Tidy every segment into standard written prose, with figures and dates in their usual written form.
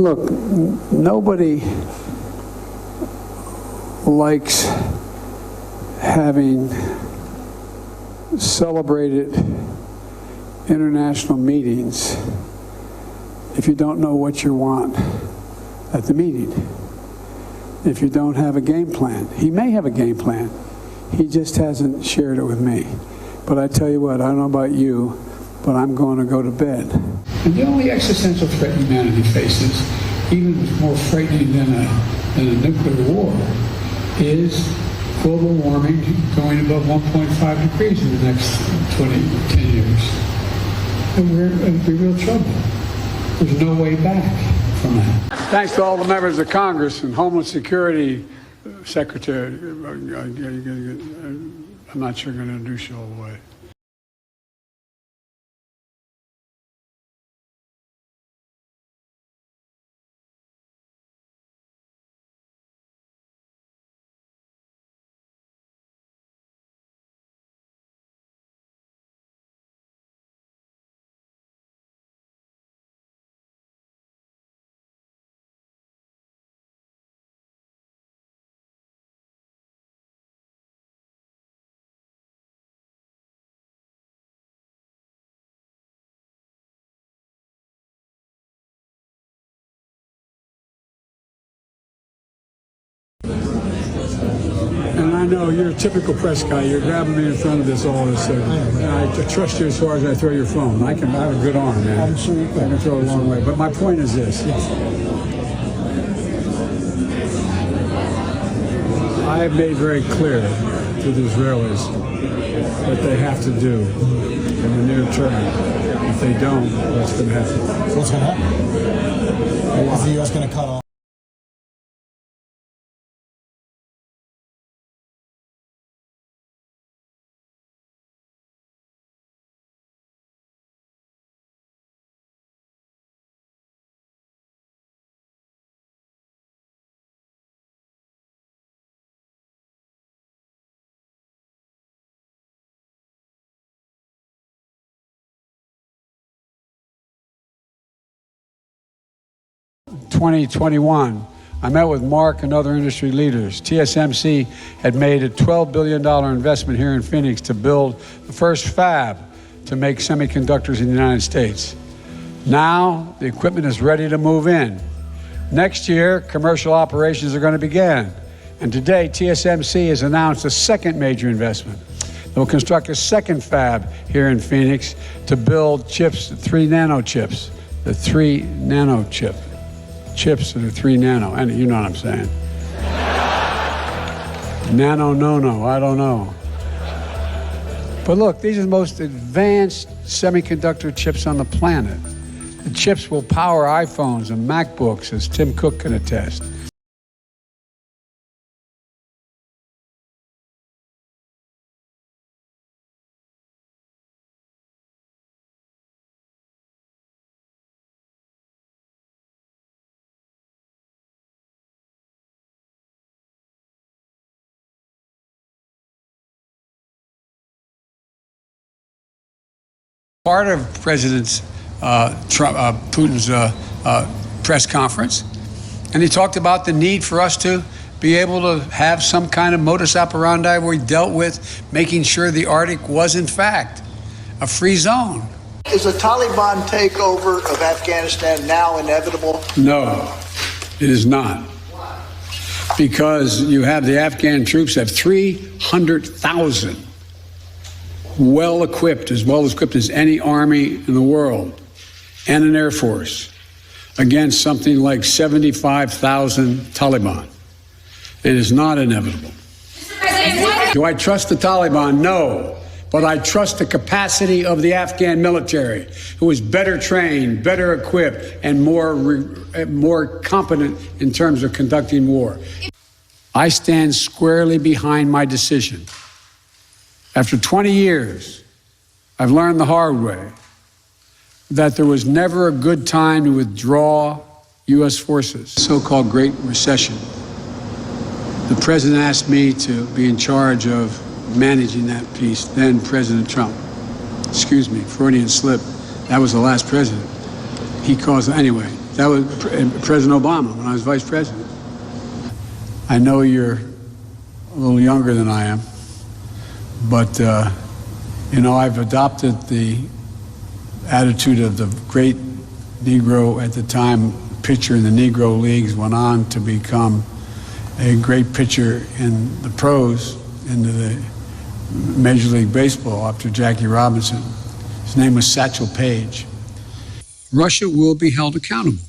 Look, nobody likes having celebrated international meetings if you don't know what you want at the meeting. If you don't have a game plan. He may have a game plan. He just hasn't shared it with me. But I tell you what, I don't know about you, but I'm going to go to bed. And the only existential threat humanity faces, even more frightening than a nuclear war, is global warming going above 1.5 degrees in the next 10 years. And we're in real trouble. There's no way back from that. Thanks to all the members of Congress and Homeland Security Secretary. I'm not sure I'm going to introduce you all the way. And I know you're a typical press guy. You're grabbing me in front of this all of a sudden. I trust you as far as I throw your phone. I have a good arm, man. I'm sure you can. I can throw it a long way. But my point is this. I have made very clear to the Israelis what they have to do in the near term. If they don't, what's going to happen? So what's going to happen? Is the U.S. going to cut off? In 2021, I met with Mark and other industry leaders. TSMC had made a $12 billion investment here in Phoenix to build the first fab to make semiconductors in the United States. Now, the equipment is ready to move in. Next year, commercial operations are going to begin. And today, TSMC has announced a second major investment. They'll construct a second fab here in Phoenix to build chips, 3 nano chips, the 3 nano chip. Chips that are 3 nano, and you know what I'm saying. Nano, no, I don't know. But look, these are the most advanced semiconductor chips on the planet. The chips will power iPhones and MacBooks, as Tim Cook can attest. Part of President Putin's press conference, and he talked about the need for us to be able to have some kind of modus operandi where we dealt with making sure the Arctic was, in fact, a free zone. Is a Taliban takeover of Afghanistan now inevitable? No, it is not. Because you have the Afghan troops have 300,000 well-equipped, as well-equipped as any army in the world, and an Air Force, against something like 75,000 Taliban. It is not inevitable. Do I trust the Taliban? No. But I trust the capacity of the Afghan military, who is better trained, better equipped, and more competent in terms of conducting war. I stand squarely behind my decision. After 20 years, I've learned the hard way that there was never a good time to withdraw U.S. forces. So-called Great Recession. The president asked me to be in charge of managing that piece, then President Trump. Excuse me, Freudian slip. That was the last president. He caused, anyway. That was President Obama when I was vice president. I know you're a little younger than I am, but, I've adopted the attitude of the great Negro at the time, pitcher in the Negro Leagues, went on to become a great pitcher in the pros, into the Major League Baseball after Jackie Robinson. His name was Satchel Paige. Russia will be held accountable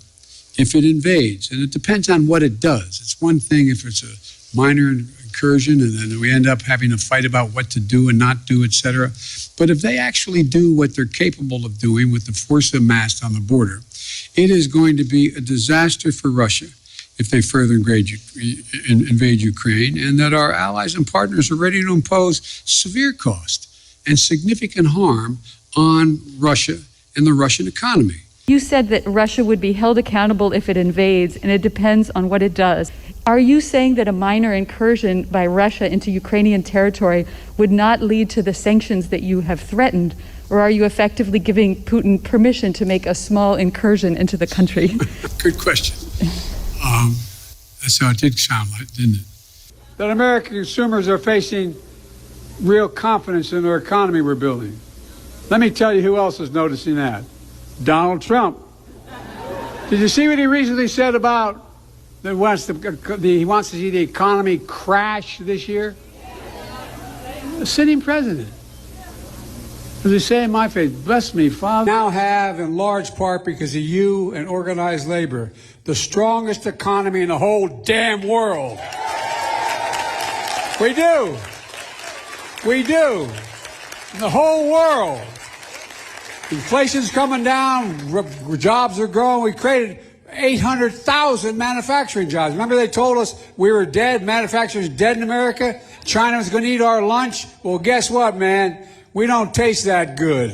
if it invades, and it depends on what it does. It's one thing if it's a minor incursion and then we end up having a fight about what to do and not do, etc. But if they actually do what they're capable of doing with the force amassed on the border, it is going to be a disaster for Russia if they further invade Ukraine, and that our allies and partners are ready to impose severe cost and significant harm on Russia and the Russian economy. You said that Russia would be held accountable if it invades, and it depends on what it does. Are you saying that a minor incursion by Russia into Ukrainian territory would not lead to the sanctions that you have threatened, or are you effectively giving Putin permission to make a small incursion into the country? Good question. That's how it did sound like, didn't it? That American consumers are facing real confidence in their economy we're building. Let me tell you who else is noticing that. Donald Trump. Did you see what he recently said about that he wants to see the economy crash this year? The sitting president. As they say in my faith, bless me, Father. Now have, in large part because of you and organized labor, the strongest economy in the whole damn world. We do. We do. In the whole world. Inflation's coming down, jobs are growing. We created 800,000 manufacturing jobs. Remember they told us we were dead, manufacturing's dead in America? China was going to eat our lunch? Well, guess what, man? We don't taste that good.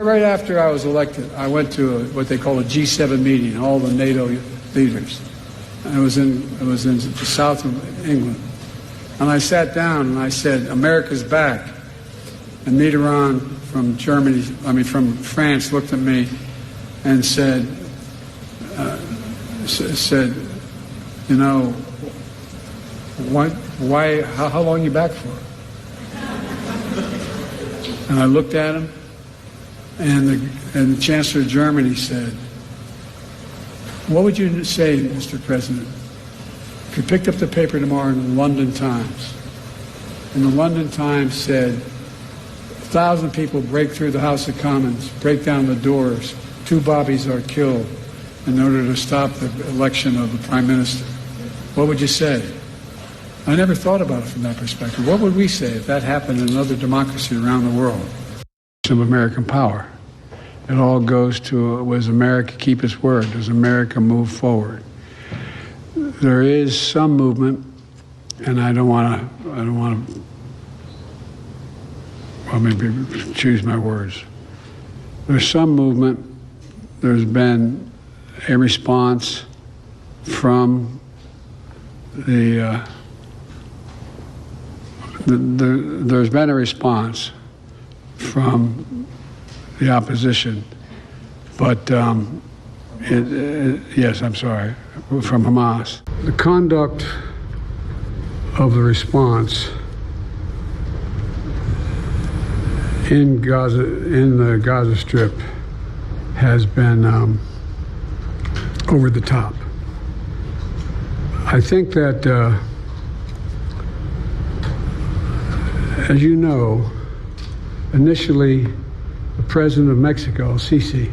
Right after I was elected, I went to what they call a G7 meeting, all the NATO leaders. And it was in the south of England. And I sat down and I said, America's back. And Mitterrand from France looked at me and said, how long are you back for? And I looked at him, and the Chancellor of Germany said, what would you say, Mr. President, if you picked up the paper tomorrow in the London Times, and the London Times said, 1,000 people break through the House of Commons, break down the doors, 2 bobbies are killed in order to stop the election of the Prime Minister. What would you say? I never thought about it from that perspective. What would we say if that happened in another democracy around the world? Of American power. It all goes to, was America keep its word? Does America move forward? There is some movement, and I don't want to, well, maybe choose my words. There's some movement. There's been a response from there's been a response from the opposition, but yes, I'm sorry, from Hamas. The conduct of the response in Gaza, in the Gaza Strip, has been over the top. I think that, as you know, initially, the president of Mexico, Sisi,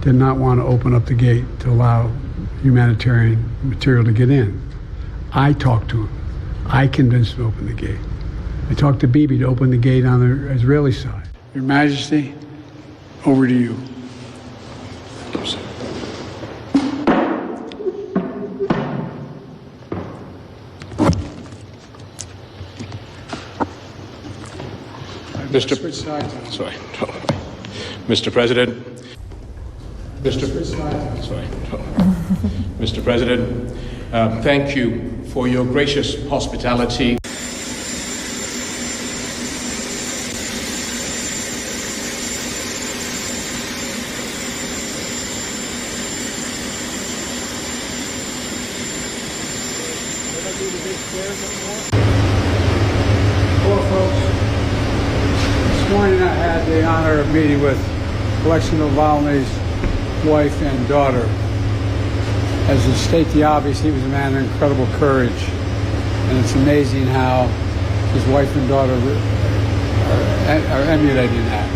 did not want to open up the gate to allow humanitarian material to get in. I talked to him. I convinced him to open the gate. I talked to Bibi to open the gate on the Israeli side. Your Majesty, over to you. Mr. President. Mr. President, thank you for your gracious hospitality. Hello, folks. This morning I had the honor of meeting with Alexei Navalny's wife and daughter. As to state the obvious, he was a man of incredible courage, and it's amazing how his wife and daughter are emulating that.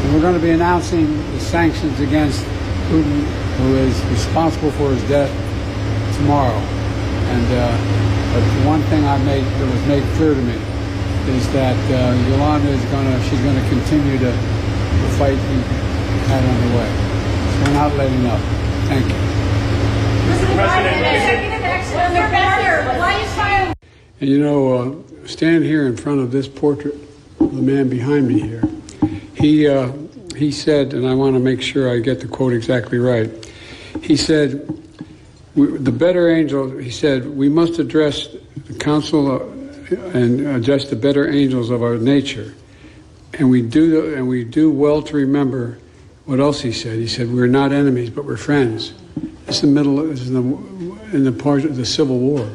And we're going to be announcing the sanctions against Putin, who is responsible for his death, tomorrow. And but the one thing that was made clear to me is that Yolanda is she's going to continue the fight we had underway. So we're not letting up. Thank you. And you know, stand here in front of this portrait of the man behind me here. He said, and I want to make sure I get the quote exactly right. He said, "The better angels." He said, "We must address the council and address the better angels of our nature, and we do well to remember." What else he said? He said, "We're not enemies, but we're friends." It's in the part of the Civil War.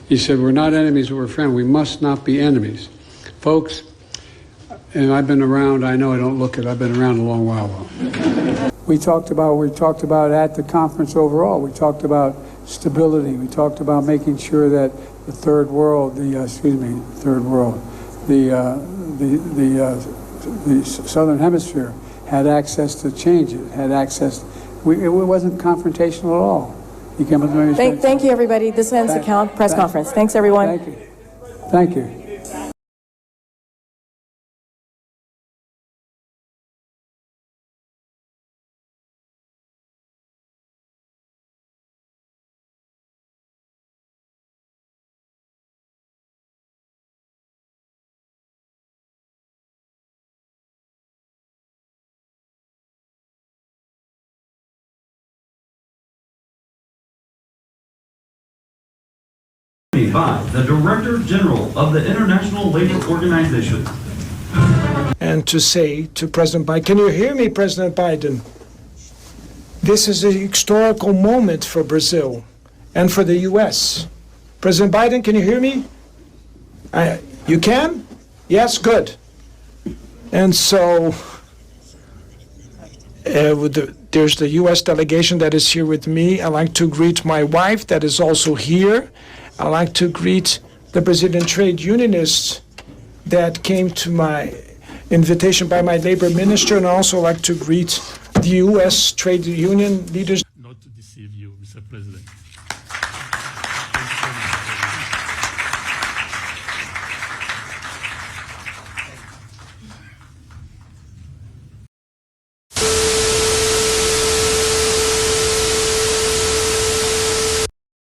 He said, "We're not enemies, but we're friends. We must not be enemies." Folks, and I've been around, I know I don't look it, I've been around a long while though. We talked about at the conference overall, we talked about stability, we talked about making sure that the third world, the Southern Hemisphere had access to changes, had access. It wasn't confrontational at all. He came up with Thank you, everybody. This ends the press conference. Thanks, everyone. Thank you. Thank you. By the Director General of the International Labor Organization. And to say to President Biden, can you hear me, President Biden? This is a historical moment for Brazil and for the U.S. President Biden, can you hear me? You can? Yes, good. And so there's the U.S. delegation that is here with me. I'd like to greet my wife that is also here. I'd like to greet the Brazilian trade unionists that came to my invitation by my labor minister, and also like to greet the U.S. trade union leaders. Not to deceive you, Mr. President.